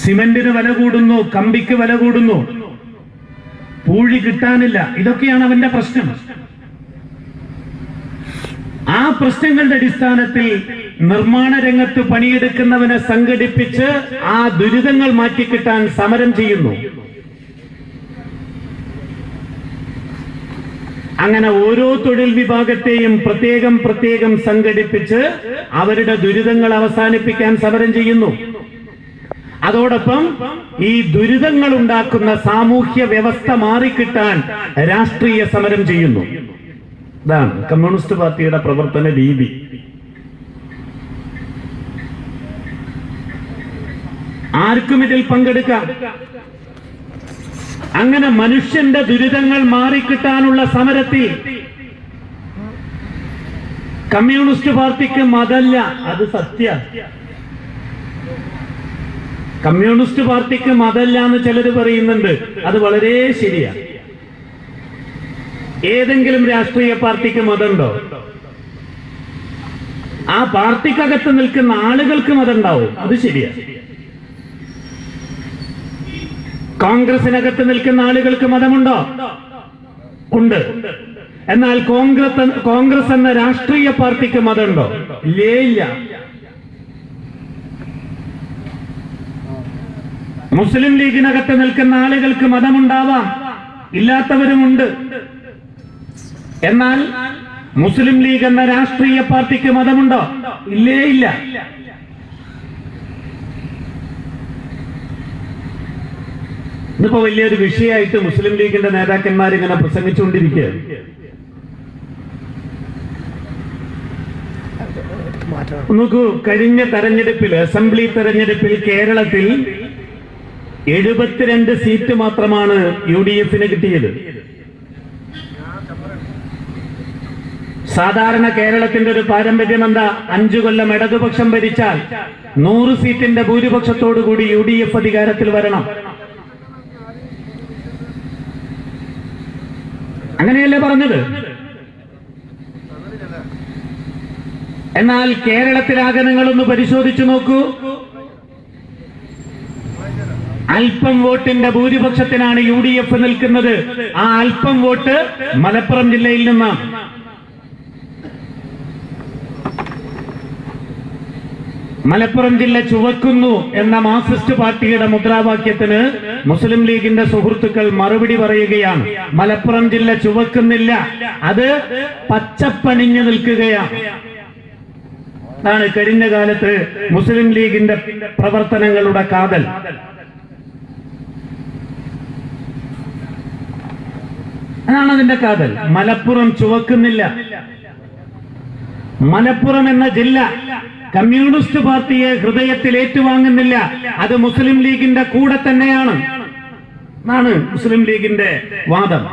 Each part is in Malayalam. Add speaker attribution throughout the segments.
Speaker 1: സിമന്റിന് വില കൂടുന്നു, കമ്പിക്ക് വില കൂടുന്നു, പൂഴി കിട്ടാനില്ല. ഇതൊക്കെയാണ് അവന്റെ പ്രശ്നം. ആ പ്രശ്നങ്ങളുടെ അടിസ്ഥാനത്തിൽ നിർമ്മാണ രംഗത്ത് പണിയെടുക്കുന്നവനെ സംഘടിപ്പിച്ച് ആ ദുരിതങ്ങൾ മാറ്റിക്കിട്ടാൻ സമരം ചെയ്യുന്നു. അങ്ങനെ ഓരോ തൊഴിൽ വിഭാഗത്തെയും പ്രത്യേകം സംഘടിപ്പിച്ച് അവരുടെ ദുരിതങ്ങൾ അവസാനിപ്പിക്കാൻ സമരം ചെയ്യുന്നു. അതോടൊപ്പം ഈ ദുരിതങ്ങൾ ഉണ്ടാക്കുന്ന സാമൂഹ്യ വ്യവസ്ഥ മാറിക്കിട്ടാൻ രാഷ്ട്രീയ സമരം ചെയ്യുന്നു. ഇതാണ് കമ്മ്യൂണിസ്റ്റ് പാർട്ടിയുടെ പ്രവർത്തന രീതി. ആർക്കും ഇതിൽ പങ്കെടുക്കാം. അങ്ങനെ മനുഷ്യന്റെ ദുരിതങ്ങൾ മാറിക്കിട്ടാനുള്ള സമരത്തിൽ കമ്മ്യൂണിസ്റ്റ് പാർട്ടിക്ക് മതല്ല, അത് സത്യ. കമ്മ്യൂണിസ്റ്റ് പാർട്ടിക്ക് മതല്ല എന്ന് ചിലർ പറയുന്നുണ്ട്, അത് വളരെ ശരിയാ. ഏതെങ്കിലും രാഷ്ട്രീയ പാർട്ടിക്ക് മതമുണ്ടോ? ആ പാർട്ടിക്കകത്ത് നിൽക്കുന്ന ആളുകൾക്ക് മതമുണ്ടാവും, അത് ശരിയാ. കോൺഗ്രസിനകത്ത് നിൽക്കുന്ന ആളുകൾക്ക് മതമുണ്ടോ? ഉണ്ട്. എന്നാൽ കോൺഗ്രസ് എന്ന രാഷ്ട്രീയ പാർട്ടിക്ക് മതമുണ്ടോ? ഇല്ല. മുസ്ലിം ലീഗിനകത്ത് നിൽക്കുന്ന ആളുകൾക്ക് മതമുണ്ടാവാം, ഇല്ലാത്തവരുമുണ്ട്. എന്നാൽ മുസ്ലിം ലീഗ് എന്ന രാഷ്ട്രീയ പാർട്ടിക്ക് മതമുണ്ടോ? ഇല്ല. ഇതിപ്പോ വലിയൊരു വിഷയമായിട്ട് മുസ്ലിം ലീഗിന്റെ നേതാക്കന്മാർ ഇങ്ങനെ പ്രസംഗിച്ചുകൊണ്ടിരിക്കുകയാണ്. നോക്കൂ, കഴിഞ്ഞ തെരഞ്ഞെടുപ്പിൽ, അസംബ്ലി തെരഞ്ഞെടുപ്പിൽ കേരളത്തിൽ 72 സീറ്റ് മാത്രമാണ് UDF-ന് കിട്ടിയത്. സാധാരണ കേരളത്തിന്റെ ഒരു പാരമ്പര്യം എന്താ? 5 കൊല്ലം ഇടതുപക്ഷം ഭരിച്ചാൽ 100 സീറ്റിന്റെ ഭൂരിപക്ഷത്തോടുകൂടി UDF അധികാരത്തിൽ വരണം. അങ്ങനെയല്ലേ പറഞ്ഞത്? എന്നാൽ കേരളത്തിലാകെ നിങ്ങളൊന്ന് പരിശോധിച്ചു നോക്കൂ. അല്പം വോട്ടിന്റെ ഭൂരിപക്ഷത്തിനാണ് UDF നിൽക്കുന്നത്. ആ അല്പം വോട്ട് മലപ്പുറം ജില്ലയിൽ നിന്നാണ്. മലപ്പുറം ജില്ല ചുവക്കുന്നു എന്ന മാർക്സിസ്റ്റ് പാർട്ടിയുടെ മുദ്രാവാക്യത്തിന് മുസ്ലിം ലീഗിന്റെ സുഹൃത്തുക്കൾ മറുപടി പറയുകയാണ്. മലപ്പുറം ജില്ല ചുവക്കുന്നില്ല, അത് പച്ചപ്പണിഞ്ഞു നിൽക്കുകയാണ്. അതാണ് കഴിഞ്ഞ കാലത്ത് മുസ്ലിം ലീഗിന്റെ പ്രവർത്തനങ്ങളുടെ കാതൽ. അതാണ് അതിന്റെ കാതൽ. മലപ്പുറം ചുവക്കുന്നില്ല. മലപ്പുറം എന്ന ജില്ല കമ്മ്യൂണിസ്റ്റ് പാർട്ടിയെ ഹൃദയത്തിൽ ഏറ്റുവാങ്ങുന്നില്ല. അത് മുസ്ലിം ലീഗിന്റെ കൂടെ തന്നെയാണ് എന്നാണ് മുസ്ലിം ലീഗിന്റെ വാദം.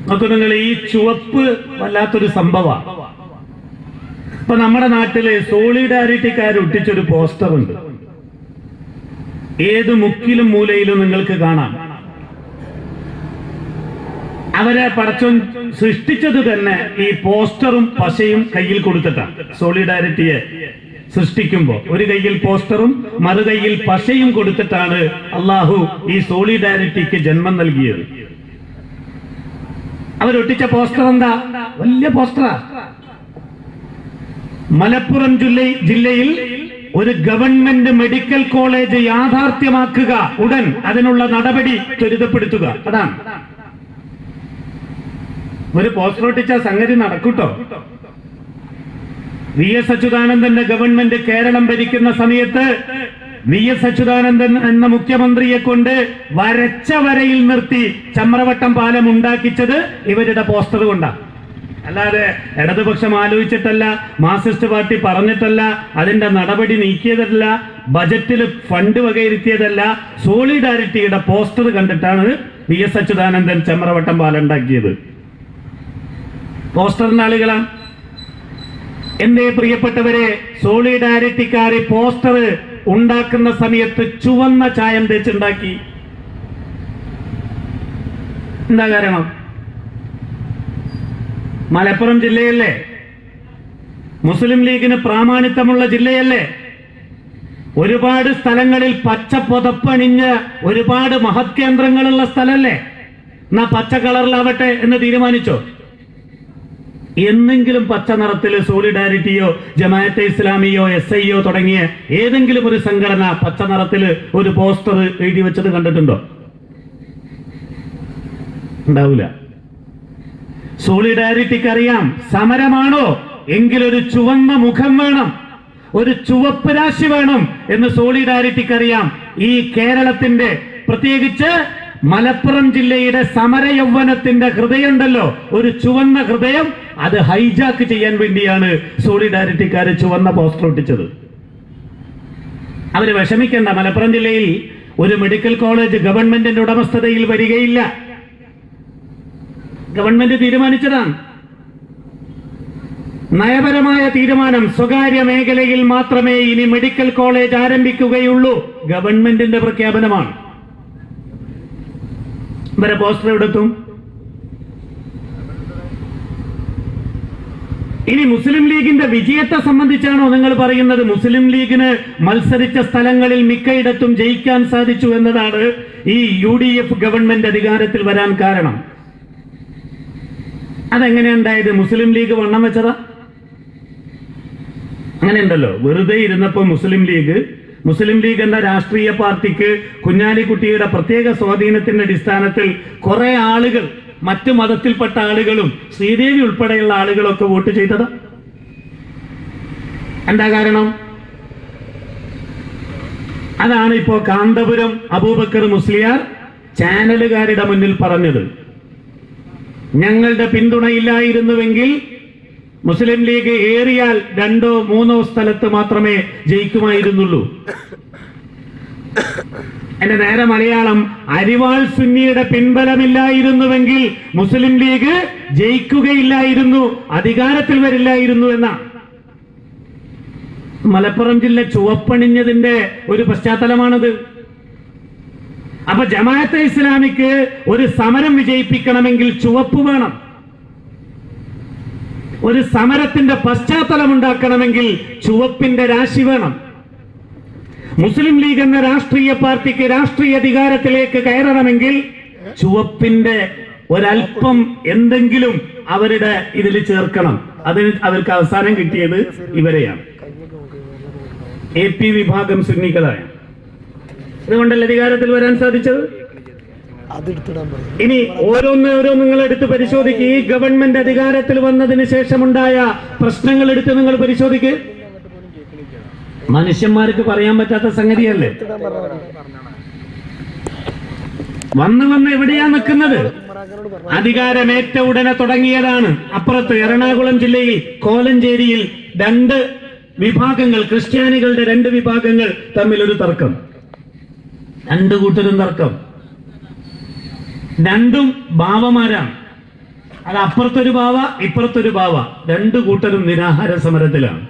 Speaker 1: നോക്കൂ നിങ്ങൾ, ഈ ചുവപ്പ് വല്ലാത്തൊരു സംഭവമാണ്. ഇപ്പൊ നമ്മുടെ നാട്ടില് സോളിഡാരിറ്റിക്കാർ ഒട്ടിച്ചൊരു പോസ്റ്റർ ഉണ്ട്. ഏത് മുക്കിലും മൂലയിലും നിങ്ങൾക്ക് കാണാം. അവരെ പടച്ചോൻ സൃഷ്ടിച്ചത് തന്നെ ഈ പോസ്റ്ററും പശയും കയ്യിൽ കൊടുത്തിട്ടാണ്. സോളിഡാരിറ്റിയെ സൃഷ്ടിക്കുമ്പോ ഒരു കയ്യിൽ പോസ്റ്ററും മറു കയ്യിൽ പശയും കൊടുത്തിട്ടാണ് അള്ളാഹു ഈ സോളിഡാരിറ്റിക്ക് ജന്മം നൽകിയത്. അവരൊട്ടിച്ച പോസ്റ്റർ എന്താ? വലിയ പോസ്റ്ററാ. മലപ്പുറം ജില്ലയിൽ ഒരു ഗവൺമെന്റ് മെഡിക്കൽ കോളേജ് യാഥാർത്ഥ്യമാക്കുക, ഉടൻ അതിനുള്ള നടപടി ത്വരിതപ്പെടുത്തുക. അതാണ് ഒരു പോസ്റ്റർ ഒട്ടിച്ച സംഗതി നടക്കൂട്ടോ. VS അച്യുതാനന്ദന്റെ ഗവൺമെന്റ് കേരളം ഭരിക്കുന്ന സമയത്ത് VS അച്യുതാനന്ദൻ എന്ന മുഖ്യമന്ത്രിയെ കൊണ്ട് വരച്ച വരയിൽ നിർത്തി ചമ്രവട്ടം പാലം ഉണ്ടാക്കിച്ചത് ഇവരുടെ പോസ്റ്റർ കൊണ്ടാണ്. അല്ലാതെ ഇടതുപക്ഷം ആലോചിച്ചിട്ടല്ല, മാർക്സിസ്റ്റ് പാർട്ടി പറഞ്ഞിട്ടല്ല, അതിന്റെ നടപടി നീക്കിയതല്ല, ബജറ്റിൽ ഫണ്ട് വകയിരുത്തിയതല്ല. സോളിഡാരിറ്റിയുടെ പോസ്റ്റർ കണ്ടിട്ടാണ് VS അച്യുതാനന്ദൻ ചമ്രവട്ടം പാലം ഉണ്ടാക്കിയത്. പോസ്റ്ററിന്റെ ആളുകളാണ്. എന്തേ പ്രിയപ്പെട്ടവരെ, സോളിഡാരിറ്റിക്കാര് പോസ്റ്റർ ഉണ്ടാക്കുന്ന സമയത്ത് ചുവന്ന ചായം തേച്ചുണ്ടാക്കി? എന്താ കാരണം? മലപ്പുറം ജില്ലയല്ലേ? മുസ്ലിം ലീഗിന് പ്രാമാണിത്വമുള്ള ജില്ലയല്ലേ? ഒരുപാട് സ്ഥലങ്ങളിൽ പച്ച പുതപ്പണിഞ്ഞ് ഒരുപാട് മഹത് കേന്ദ്രങ്ങളുള്ള സ്ഥലല്ലേ? എന്നാ പച്ച കളറിലാവട്ടെ എന്ന് തീരുമാനിച്ചോ? എന്നെങ്കിലും പച്ച നിറത്തില് സോളിഡാരിറ്റിയോ ജമാഅത്തെ ഇസ്ലാമിയോ SIO തുടങ്ങിയ ഏതെങ്കിലും ഒരു സംഘടന പച്ച നിറത്തില് ഒരു പോസ്റ്റർ എഴുതി വെച്ചത് കണ്ടിട്ടുണ്ടോ? ഉണ്ടാവില്ല. സോളിഡാരിറ്റിക്ക് അറിയാം സമരമാണോ എങ്കിലൊരു ചുവന്ന മുഖം വേണം, ഒരു ചുവപ്പ് രാശി വേണം എന്ന് സോളിഡാരിറ്റിക്ക് അറിയാം. ഈ കേരളത്തിന്റെ, പ്രത്യേകിച്ച് മലപ്പുറം ജില്ലയുടെ സമര യൗവനത്തിന്റെ ഹൃദയമുണ്ടല്ലോ, ഒരു ചുവന്ന ഹൃദയം, അത് ഹൈജാക്ക് ചെയ്യാൻ വേണ്ടിയാണ് സോളിഡാരിറ്റിക്കാര് ചുവന്ന പോസ്റ്റർ ഒട്ടിച്ചത്. അവര് വിഷമിക്കേണ്ട. മലപ്പുറം ജില്ലയിൽ ഒരു മെഡിക്കൽ കോളേജ് ഗവൺമെന്റിന്റെ ഉടമസ്ഥതയിൽ വരികയില്ല. ഗവൺമെന്റ് തീരുമാനിച്ചതാണ്. നയപരമായ തീരുമാനം. സ്വകാര്യ മേഖലയിൽ മാത്രമേ ഇനി മെഡിക്കൽ കോളേജ് ആരംഭിക്കുകയുള്ളൂ. ഗവൺമെന്റിന്റെ പ്രഖ്യാപനമാണ്. ഇവരെ പോസ്റ്റർ എവിടെത്തും? ഇനി മുസ്ലിം ലീഗിന്റെ വിജയത്തെ സംബന്ധിച്ചാണോ നിങ്ങൾ പറയുന്നത്? മുസ്ലിം ലീഗിന് മത്സരിച്ച സ്ഥലങ്ങളിൽ മിക്കയിടത്തും ജയിക്കാൻ സാധിച്ചു എന്നതാണ് ഈ UDF ഗവൺമെന്റ് അധികാരത്തിൽ വരാൻ കാരണം. അതെങ്ങനെയുണ്ടായത്? മുസ്ലിം ലീഗ് വണ്ണം വെച്ചതാ? അങ്ങനെയുണ്ടല്ലോ. വെറുതെ ഇരുന്നപ്പോ മുസ്ലിം ലീഗ് എന്ന രാഷ്ട്രീയ പാർട്ടിക്ക് കുഞ്ഞാലിക്കുട്ടിയുടെ പ്രത്യേക സ്വാധീനത്തിന്റെ അടിസ്ഥാനത്തിൽ കുറെ ആളുകൾ, മറ്റു മതത്തിൽപ്പെട്ട ആളുകളും ശ്രീദേവി ഉൾപ്പെടെയുള്ള ആളുകളൊക്കെ വോട്ട് ചെയ്തത്. എന്താ കാരണം? അതാണ് ഇപ്പോ കാന്തപുരം അബൂബക്കർ മുസ്ലിയാർ ചാനലുകാരുടെ മുന്നിൽ പറഞ്ഞത്. ഞങ്ങളുടെ പിന്തുണയില്ലായിരുന്നുവെങ്കിൽ മുസ്ലിം ലീഗ് ഏറിയാൽ 2 or 3 സ്ഥലത്ത് മാത്രമേ ജയിക്കുമായിരുന്നുള്ളൂ. എന്റെ നേരെ മലയാളം, അരിവാൾ സുന്നിയുടെ പിൻബലമില്ലായിരുന്നുവെങ്കിൽ മുസ്ലിം ലീഗ് ജയിക്കുകയില്ലായിരുന്നു, അധികാരത്തിൽ വരില്ലായിരുന്നു എന്ന. മലപ്പുറം ജില്ല ചുവപ്പണിഞ്ഞതിന്റെ ഒരു പശ്ചാത്തലമാണത്. അപ്പൊ ജമാഅത്തെ ഇസ്ലാമിക്ക് ഒരു സമരം വിജയിപ്പിക്കണമെങ്കിൽ ചുവപ്പ് വേണം. ഒരു സമരത്തിന്റെ പശ്ചാത്തലം ഉണ്ടാക്കണമെങ്കിൽ ചുവപ്പിന്റെ രാശി വേണം. മുസ്ലിം ലീഗ് എന്ന രാഷ്ട്രീയ പാർട്ടിക്ക് രാഷ്ട്രീയ അധികാരത്തിലേക്ക് കയറണമെങ്കിൽ ചുവപ്പിന്റെ ഒരൽപ്പം എന്തെങ്കിലും അവരുടെ ഇതിൽ ചേർക്കണം. അതിന് അവർക്ക് അവസാനം കിട്ടിയത് ഇവരെയാണ്. AP വിഭാഗം സുന്നികളായ. അതുകൊണ്ടല്ല അധികാരത്തിൽ വരാൻ സാധിച്ചത്. ഇനി ഓരോന്നും നിങ്ങൾ എടുത്ത് പരിശോധിക്കുക. ഈ ഗവൺമെന്റ് അധികാരത്തിൽ വന്നതിന് ശേഷമുണ്ടായ പ്രശ്നങ്ങൾ എടുത്ത് നിങ്ങൾ പരിശോധിക്കുക. മനുഷ്യന്മാർക്ക് പറയാൻ പറ്റാത്ത സംഗതിയല്ലേ? വന്ന് എവിടെയാ നിൽക്കുന്നത്? അധികാരമേറ്റ ഉടനെ തുടങ്ങിയതാണ്. അപ്പുറത്ത് എറണാകുളം ജില്ലയിൽ കോലഞ്ചേരിയിൽ 2 വിഭാഗങ്ങൾ, ക്രിസ്ത്യാനികളുടെ 2 വിഭാഗങ്ങൾ തമ്മിലൊരു തർക്കം. 2 കൂട്ടരും തർക്കം. 2ഉം ബാവമാരാണ്. അത് അപ്പുറത്തൊരു ബാവ, ഇപ്പുറത്തൊരു ബാവ. 2 കൂട്ടരും നിരാഹാര സമരത്തിലാണ്.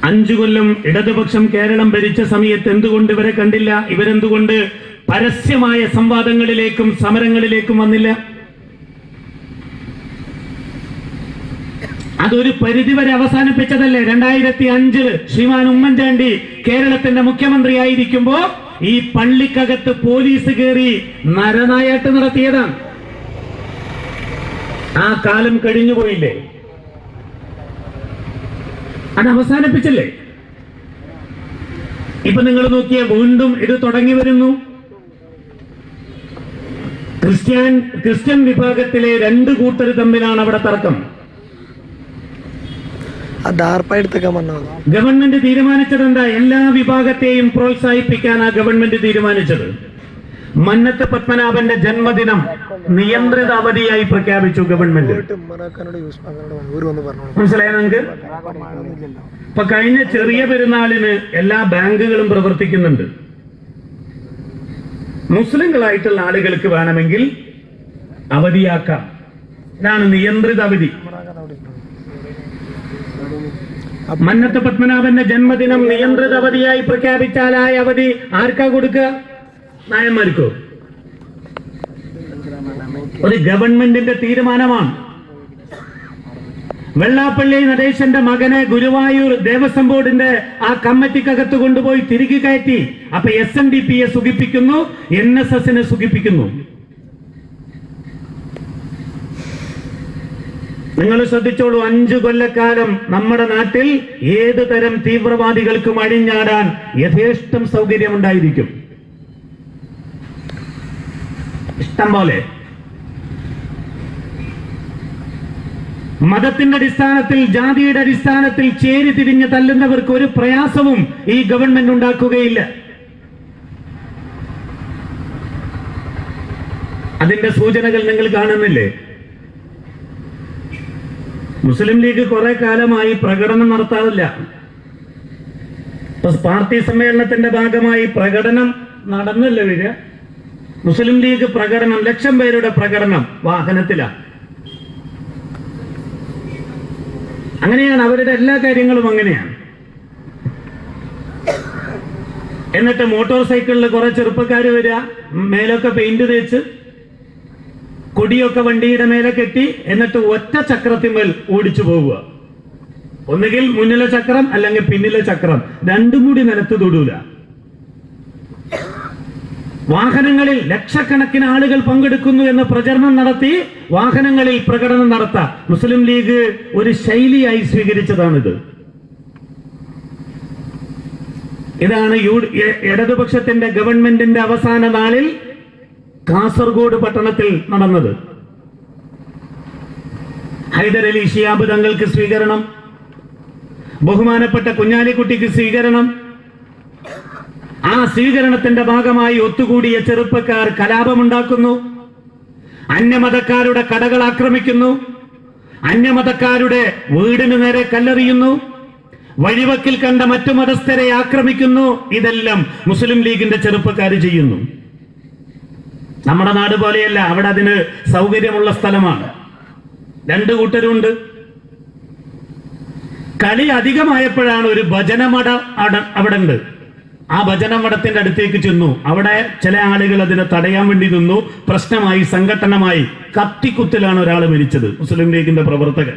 Speaker 1: 5 കൊല്ലം ഇടതുപക്ഷം കേരളം ഭരിച്ച സമയത്ത് എന്തുകൊണ്ട് ഇവരെ കണ്ടില്ല? ഇവരെന്തുകൊണ്ട് പരസ്യമായ സംവാദങ്ങളിലേക്കും സമരങ്ങളിലേക്കും വന്നില്ല? അതൊരു പരിധിവരെ അവസാനിപ്പിച്ചതല്ലേ? 2005 ശ്രീമാൻ ഉമ്മൻചാണ്ടി കേരളത്തിന്റെ മുഖ്യമന്ത്രിയായിരിക്കുമ്പോ ഈ പള്ളിക്കകത്ത് പോലീസ് കയറി നരനായാട്ട് നടത്തിയതാണ്. ആ കാലം കഴിഞ്ഞുപോയില്ലേ? അത് അവസാനിപ്പിച്ചല്ലേ? ഇപ്പൊ നിങ്ങൾ നോക്കിയ വീണ്ടും ഇത് തുടങ്ങി വരുന്നു. ക്രിസ്ത്യൻ വിഭാഗത്തിലെ 2 കൂട്ടർ തമ്മിലാണ് അവിടെ തർക്കം. ഗവൺമെന്റ് തീരുമാനിച്ചത് എന്താ? എല്ലാ വിഭാഗത്തെയും പ്രോത്സാഹിപ്പിക്കാൻ ആ ഗവൺമെന്റ് തീരുമാനിച്ചത്. മന്നത്ത് പത്മനാഭന്റെ ജന്മദിനം നിയന്ത്രിത അവധിയായി പ്രഖ്യാപിച്ചു ഗവൺമെന്റ്. മനസ്സിലായോ നിങ്ങൾക്ക്? ഇപ്പൊ കഴിഞ്ഞ ചെറിയ പെരുന്നാളിന് എല്ലാ ബാങ്കുകളും പ്രവർത്തിക്കുന്നുണ്ട്. മുസ്ലിങ്ങളായിട്ടുള്ള ആളുകൾക്ക് വേണമെങ്കിൽ അവധിയാക്കാം. ഇതാണ് നിയന്ത്രിത അവധി. മന്നത്ത് പത്മനാഭന്റെ ജന്മദിനം നിയന്ത്രിത അവധിയായി പ്രഖ്യാപിച്ചാൽ ആ അവധി ആർക്കാ കൊടുക്കുക? നായന്മാർക്കോ? ഒരു ഗവൺമെന്റിന്റെ തീരുമാനമാണ്. വെള്ളാപ്പള്ളി നടേശന്റെ മകനെ ഗുരുവായൂർ ദേവസ്വം ബോർഡിന്റെ ആ കമ്മിറ്റിക്കകത്ത് കൊണ്ടുപോയി തിരികെ കയറ്റി. അപ്പൊ SNDP സുഖിപ്പിക്കുന്നു, NSS സുഖിപ്പിക്കുന്നു. നിങ്ങൾ ശ്രദ്ധിച്ചോളൂ, 5 കൊല്ലക്കാലം നമ്മുടെ നാട്ടിൽ ഏത് തരം തീവ്രവാദികൾക്കും അഴിഞ്ഞാടാൻ യഥേഷ്ടം സൗകര്യമുണ്ടായിരിക്കും. ഇഷ്ടം പോലെ. മതത്തിന്റെ അടിസ്ഥാനത്തിൽ, ജാതിയുടെ അടിസ്ഥാനത്തിൽ ചേരി തിരിഞ്ഞ് തല്ലുന്നവർക്ക് ഒരു പ്രയാസവും ഈ ഗവൺമെന്റ് ഉണ്ടാക്കുകയില്ല. അതിന്റെ സൂചനകൾ നിങ്ങൾ കാണുന്നില്ലേ? മുസ്ലിം ലീഗ് കുറെ കാലമായി പ്രകടനം നടത്താറില്ല. പാർട്ടി സമ്മേളനത്തിന്റെ ഭാഗമായി പ്രകടനം നടന്നില്ല വരിക. മുസ്ലിം ലീഗ് പ്രകടനം, 1,00,000 പേരുടെ പ്രകടനം വാഹനത്തിലാണ്. അങ്ങനെയാണ് അവരുടെ എല്ലാ കാര്യങ്ങളും, അങ്ങനെയാണ്. എന്നിട്ട് മോട്ടോർ സൈക്കിളിൽ കുറെ ചെറുപ്പക്കാർ വരിക, മേലൊക്കെ പെയിന്റ് തേച്ച്, കൊടിയൊക്കെ വണ്ടിയുടെ മേലെ കെട്ടി, എന്നിട്ട് ഒറ്റ ചക്രത്തിന്മേൽ ഓടിച്ചു പോവുക. ഒന്നുകിൽ മുന്നിലെ ചക്രം അല്ലെങ്കിൽ പിന്നിലെ ചക്രം, രണ്ടും കൂടി നിലത്ത് തൊടൂല. വാഹനങ്ങളിൽ ലക്ഷക്കണക്കിന് ആളുകൾ പങ്കെടുക്കുന്നു എന്ന് പ്രചരണം നടത്തി വാഹനങ്ങളിൽ പ്രകടനം നടത്താം. മുസ്ലിം ലീഗ് ഒരു ശൈലിയായി സ്വീകരിച്ചതാണിത്. ഇതാണ് ഇടതുപക്ഷത്തിന്റെ ഗവൺമെന്റിന്റെ അവസാന നാളിൽ കാസർഗോഡ് പട്ടണത്തിൽ നടന്നത്. ഹൈദരലി ശിഹാബ് തങ്ങൾക്ക് സ്വീകരണം, ബഹുമാനപ്പെട്ട കുഞ്ഞാലിക്കുട്ടിക്ക് സ്വീകരണം. ആ സ്വീകരണത്തിന്റെ ഭാഗമായി ഒത്തുകൂടിയ ചെറുപ്പക്കാർ കലാപമുണ്ടാക്കുന്നു, അന്യമതക്കാരുടെ കടകൾ ആക്രമിക്കുന്നു, അന്യമതക്കാരുടെ വീടിന് നേരെ കല്ലെറിയുന്നു, വഴിവക്കിൽ കണ്ട മറ്റു മതസ്ഥരെ ആക്രമിക്കുന്നു. ഇതെല്ലാം മുസ്ലിം ലീഗിന്റെ ചെറുപ്പക്കാർ ചെയ്യുന്നു. നമ്മുടെ നാട് പോലെയല്ല, അവിടെ അതിന് സൗകര്യമുള്ള സ്ഥലമാണ്. 2 കൂട്ടരുണ്ട്. കളി അധികമായപ്പോഴാണ് ഒരു ഭജനമഠ അവിടെ ഉണ്ട്. ആ ഭജനമഠത്തിന്റെ അടുത്തേക്ക് ചെന്നു. അവിടെ ചില ആളുകൾ അതിനെ തടയാൻ വേണ്ടി നിന്നു. പ്രശ്നമായി, സംഘട്ടനമായി. കത്തിക്കുത്തിലാണ് ഒരാൾ മരിച്ചത്, മുസ്ലിം ലീഗിന്റെ പ്രവർത്തകൻ.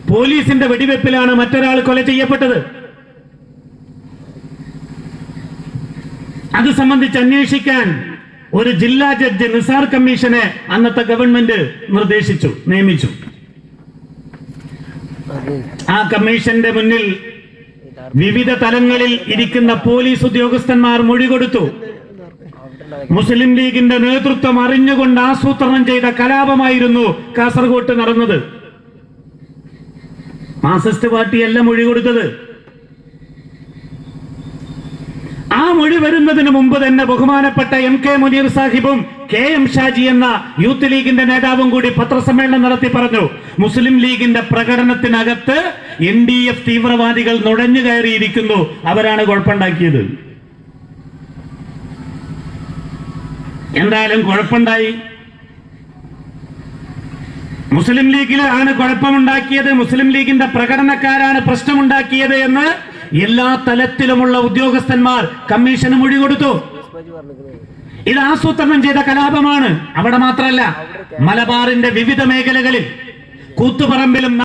Speaker 1: പോലീസിന്റെ വെടിവെപ്പിലാണ് മറ്റൊരാൾ കൊല ചെയ്യപ്പെട്ടത്. അത് സംബന്ധിച്ച് അന്വേഷിക്കാൻ ഒരു ജില്ലാ ജഡ്ജ് നിസാർ കമ്മീഷനെ അന്നത്തെ ഗവൺമെന്റ് നിയമിച്ചു. ആ കമ്മീഷന്റെ മുന്നിൽ വിവിധ തലങ്ങളിൽ ഇരിക്കുന്ന പോലീസ് ഉദ്യോഗസ്ഥന്മാർ മൊഴി കൊടുത്തു. മുസ്ലിം ലീഗിന്റെ നേതൃത്വം അറിഞ്ഞുകൊണ്ട് ആസൂത്രണം ചെയ്ത കലാപമായിരുന്നു കാസർഗോഡ് നടന്നത്. മാർക്സിസ്റ്റ് പാർട്ടിയല്ല മൊഴി കൊടുത്തത്. ആ മൊഴി വരുന്നതിന് മുമ്പ് തന്നെ ബഹുമാനപ്പെട്ട MK മുനീർ സാഹിബും KM ഷാജി എന്ന യൂത്ത് ലീഗിന്റെ നേതാവും കൂടി പത്രസമ്മേളനം നടത്തി പറഞ്ഞു, മുസ്ലിം ലീഗിന്റെ പ്രകടനത്തിനകത്ത് NDF തീവ്രവാദികൾ നുഴഞ്ഞു കയറിയിരിക്കുന്നു, അവരാണ് കുഴപ്പമുണ്ടാക്കിയത്. എന്തായാലും കുഴപ്പമുണ്ടായി. മുസ്ലിം ലീഗിലാണ് കുഴപ്പമുണ്ടാക്കിയത്, മുസ്ലിം ലീഗിന്റെ പ്രകടനക്കാരാണ് പ്രശ്നമുണ്ടാക്കിയത് എന്ന് എല്ലാ തലത്തിലുമുള്ള ഉദ്യോഗസ്ഥന്മാർ കമ്മീഷന് മൊഴി കൊടുത്തു. ഇത് ആസൂത്രണം ചെയ്ത കലാപമാണ്. അവിടെ മാത്രമല്ല, മലബാറിന്റെ വിവിധ മേഖലകളിൽ, കൂത്തുപറമ്പിലും